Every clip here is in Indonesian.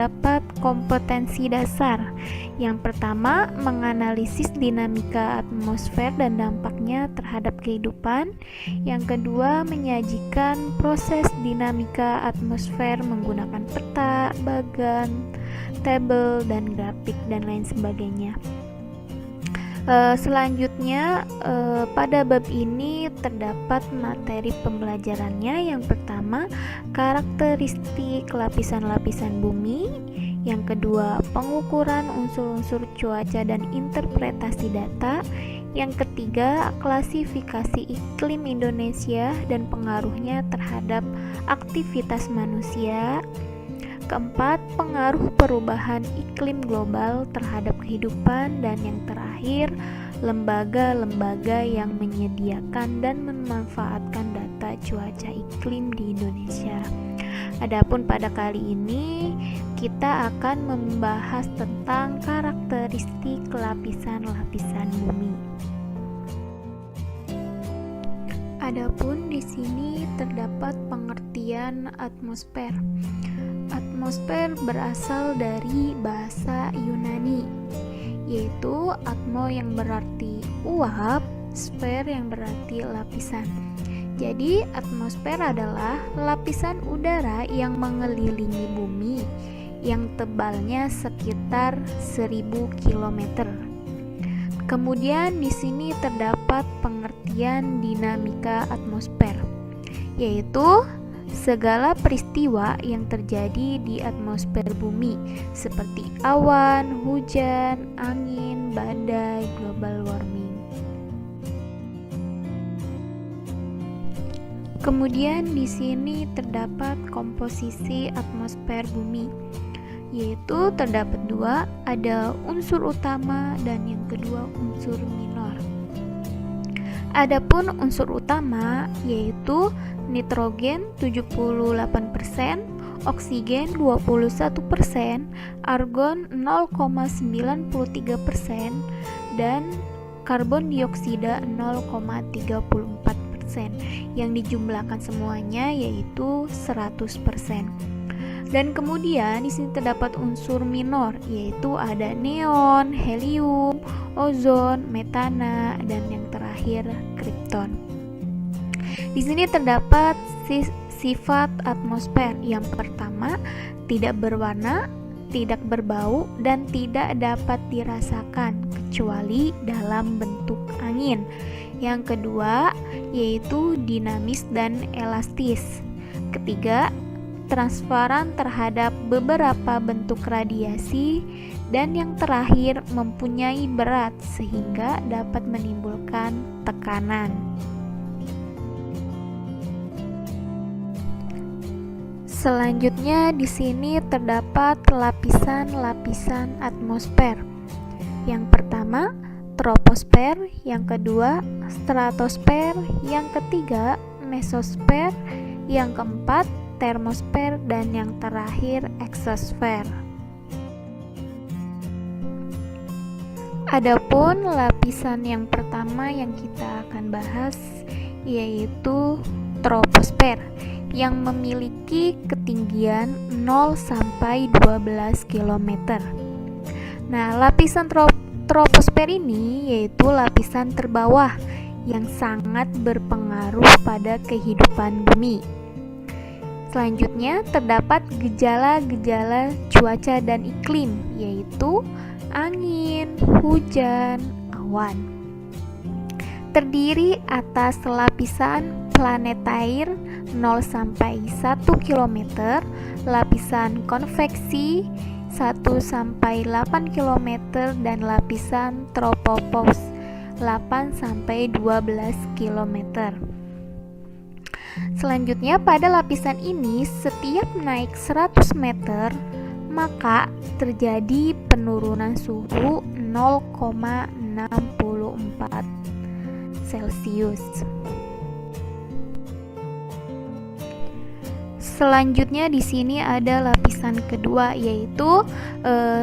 Dapat kompetensi dasar. Yang pertama, menganalisis dinamika atmosfer dan dampaknya terhadap kehidupan. Yang kedua, menyajikan proses dinamika atmosfer menggunakan peta, bagan, tabel, dan grafik, dan lain sebagainya. Selanjutnya, pada bab ini terdapat materi pembelajarannya. Yang pertama, karakteristik lapisan-lapisan bumi. Yang kedua, pengukuran unsur-unsur cuaca dan interpretasi data. Yang ketiga, klasifikasi iklim Indonesia dan pengaruhnya terhadap aktivitas manusia. Keempat, pengaruh perubahan iklim global terhadap kehidupan. Dan yang terakhir, lembaga-lembaga yang menyediakan dan memanfaatkan data cuaca iklim di Indonesia. Adapun pada kali ini kita akan membahas tentang karakteristik lapisan-lapisan bumi. Adapun di sini terdapat pengertian atmosfer. Atmosfer berasal dari bahasa Yunani, yaitu atmo yang berarti uap, sfer yang berarti lapisan. Jadi, atmosfer adalah lapisan udara yang mengelilingi bumi yang tebalnya sekitar 1000 km. Kemudian di sini terdapat pengertian dinamika atmosfer, yaitu segala peristiwa yang terjadi di atmosfer bumi seperti awan, hujan, angin, badai, global warming. Kemudian di sini terdapat komposisi atmosfer bumi, yaitu terdapat dua, ada unsur utama dan yang kedua unsur minor. Adapun unsur utama yaitu nitrogen 78%, oksigen 21%, argon 0,93%, dan karbon dioksida 0,34%. Yang dijumlahkan semuanya yaitu 100%. Dan kemudian di sini terdapat unsur minor, yaitu ada neon, helium, ozon, metana, dan yang terakhir kripton. Di sini terdapat sifat atmosfer. Yang pertama, tidak berwarna, tidak berbau, dan tidak dapat dirasakan kecuali dalam bentuk angin. Yang kedua, yaitu dinamis dan elastis. Ketiga, transparan terhadap beberapa bentuk radiasi, dan yang terakhir mempunyai berat sehingga dapat menimbulkan tekanan. Selanjutnya di sini terdapat lapisan-lapisan atmosfer. Yang pertama, troposfer, yang kedua, stratosfer, yang ketiga, mesosfer, yang keempat, termosfer, dan yang terakhir eksosfer. Adapun lapisan yang pertama yang kita akan bahas yaitu troposfer yang memiliki ketinggian 0 sampai 12 km. Nah, lapisan troposfer ini yaitu lapisan terbawah yang sangat berpengaruh pada kehidupan bumi. Selanjutnya terdapat gejala-gejala cuaca dan iklim, yaitu angin, hujan, awan. Terdiri atas lapisan planetair 0 sampai 1 km, lapisan konveksi 1 sampai 8 km, dan lapisan tropopause 8 sampai 12 km. Selanjutnya pada lapisan ini setiap naik 100 meter maka terjadi penurunan suhu 0,64 Celcius. Selanjutnya di sini ada lapisan kedua yaitu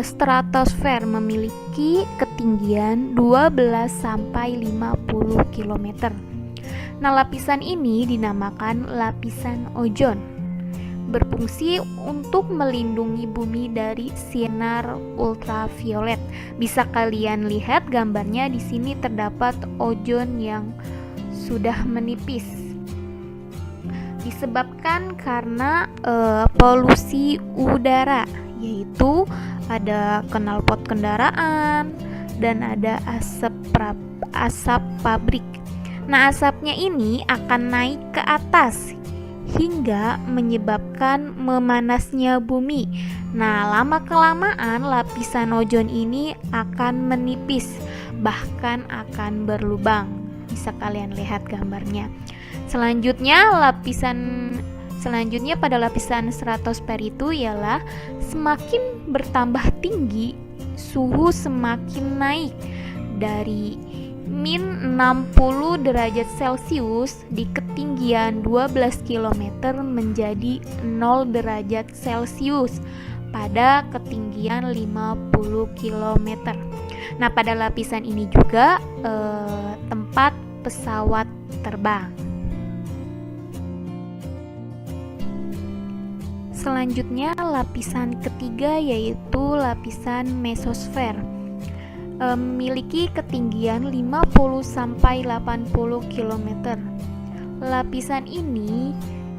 stratosfer memiliki ketinggian 12 sampai 50 km. Nah, lapisan ini dinamakan lapisan ozon. berfungsi untuk melindungi bumi dari sinar ultraviolet. Bisa kalian lihat gambarnya, di sini terdapat ozon yang sudah menipis. Disebabkan karena polusi udara, yaitu ada knalpot kendaraan dan ada asap pabrik. Nah, asapnya ini akan naik ke atas hingga menyebabkan memanasnya bumi. Nah, lama-kelamaan lapisan ozon ini akan menipis, bahkan akan berlubang. Bisa kalian lihat gambarnya. Selanjutnya pada lapisan stratosfer itu ialah semakin bertambah tinggi, suhu semakin naik dari -60 derajat Celcius di ketinggian 12 km menjadi 0 derajat Celcius pada ketinggian 50 km. Nah, pada lapisan ini juga tempat pesawat terbang. Selanjutnya lapisan ketiga yaitu lapisan mesosfer. Memiliki ketinggian 50-80 km. Lapisan ini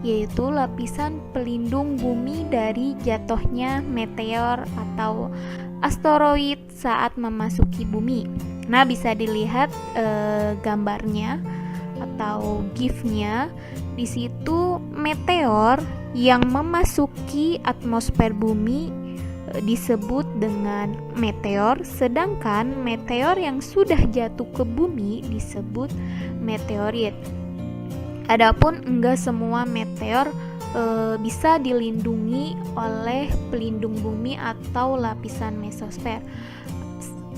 yaitu lapisan pelindung bumi dari jatuhnya meteor atau asteroid saat memasuki bumi. Nah, bisa dilihat gambarnya atau GIF-nya. Di situ meteor yang memasuki atmosfer bumi disebut dengan meteor, sedangkan meteor yang sudah jatuh ke bumi disebut meteorit. Adapun enggak semua meteor bisa dilindungi oleh pelindung bumi atau lapisan mesosfer.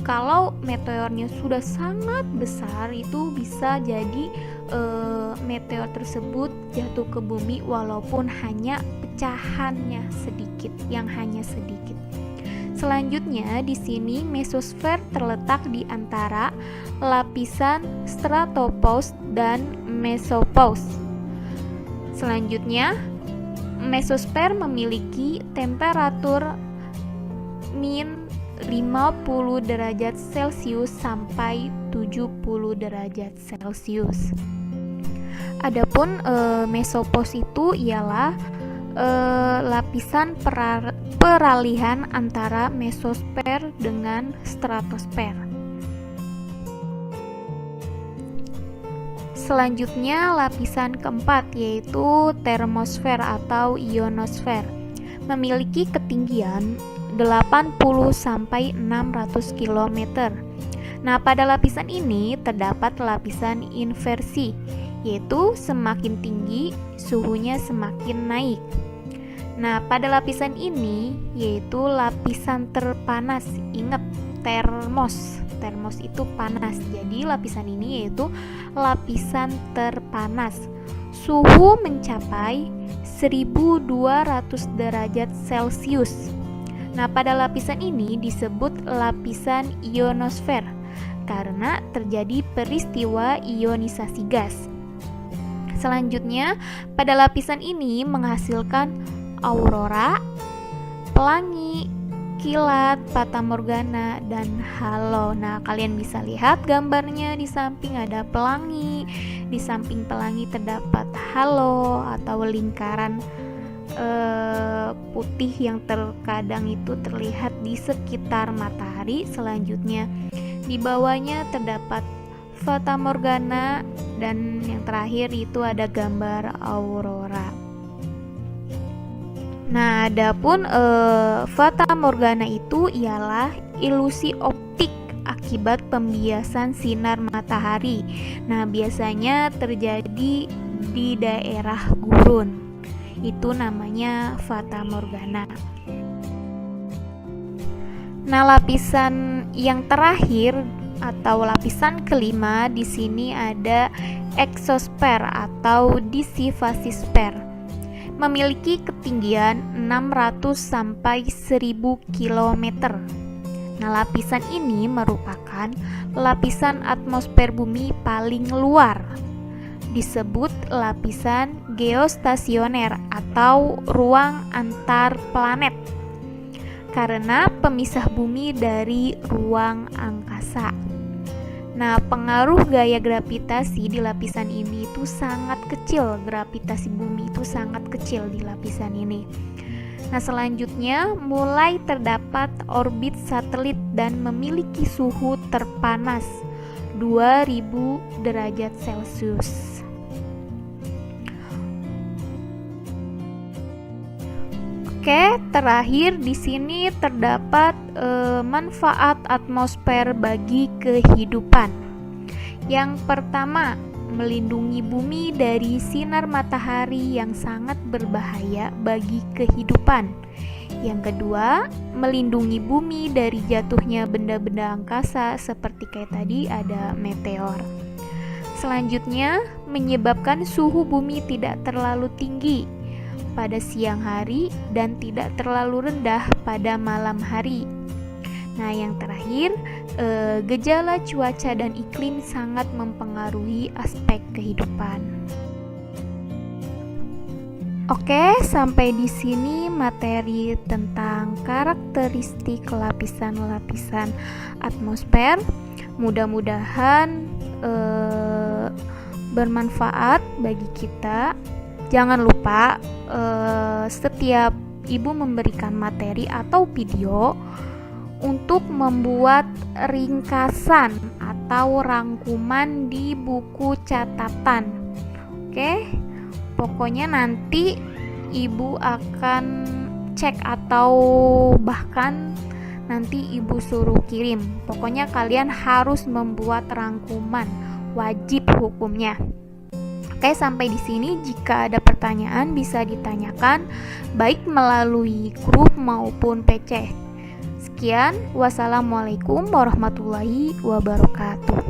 Kalau meteornya sudah sangat besar, itu bisa jadi meteor tersebut jatuh ke bumi walaupun hanya pecahannya sedikit, yang hanya sedikit. Selanjutnya di sini mesosfer terletak di antara lapisan stratopause dan mesopause. Selanjutnya mesosfer memiliki temperatur -50 derajat Celcius sampai 70 derajat Celcius. Adapun mesopause itu ialah lapisan peralihan antara mesosfer dengan stratosfer. Selanjutnya lapisan keempat yaitu termosfer atau ionosfer. Memiliki ketinggian 80-600 km. Nah, pada lapisan ini terdapat lapisan inversi, yaitu semakin tinggi suhunya semakin naik. Nah, pada lapisan ini yaitu lapisan terpanas. Ingat, termos itu panas. Jadi lapisan ini yaitu lapisan terpanas. Suhu mencapai 1200 derajat Celcius. Nah, pada lapisan ini disebut lapisan ionosfer karena terjadi peristiwa ionisasi gas. Selanjutnya, pada lapisan ini menghasilkan aurora, pelangi, kilat, fatamorgana, dan halo. Nah, kalian bisa lihat gambarnya, di samping ada pelangi, di samping pelangi terdapat halo atau lingkaran putih yang terkadang itu terlihat di sekitar matahari. Selanjutnya di bawahnya terdapat fatamorgana, dan yang terakhir itu ada gambar aurora. Nah, adapun fatamorgana itu ialah ilusi optik akibat pembiasan sinar matahari. Nah, biasanya terjadi di daerah gurun. Itu namanya fatamorgana. Nah, lapisan yang terakhir atau lapisan kelima di sini ada exosfer atau disifasisfer. Memiliki ketinggian 600 sampai 1000 km. Nah, lapisan ini merupakan lapisan atmosfer bumi paling luar. Disebut lapisan geostasioner atau ruang antar planet karena pemisah bumi dari ruang angkasa. Nah, pengaruh gaya gravitasi di lapisan ini itu sangat kecil. Gravitasi bumi itu sangat kecil di lapisan ini. Nah, selanjutnya mulai terdapat orbit satelit dan memiliki suhu terpanas 2000 derajat Celcius. Oke, terakhir di sini terdapat manfaat atmosfer bagi kehidupan. Yang pertama, melindungi bumi dari sinar matahari yang sangat berbahaya bagi kehidupan. Yang kedua, melindungi bumi dari jatuhnya benda-benda angkasa seperti kayak tadi ada meteor. Selanjutnya, menyebabkan suhu bumi tidak terlalu tinggi pada siang hari dan tidak terlalu rendah pada malam hari. Nah, yang terakhir, gejala cuaca dan iklim sangat mempengaruhi aspek kehidupan. Oke, sampai di sini materi tentang karakteristik lapisan-lapisan atmosfer. Mudah-mudahan bermanfaat bagi kita. Jangan lupa setiap ibu memberikan materi atau video untuk membuat ringkasan atau rangkuman di buku catatan. Oke, pokoknya nanti ibu akan cek atau bahkan nanti ibu suruh kirim. Pokoknya kalian harus membuat rangkuman, wajib hukumnya. Oke, sampai di sini jika ada pertanyaan bisa ditanyakan baik melalui grup maupun PC. Sekian, wassalamualaikum warahmatullahi wabarakatuh.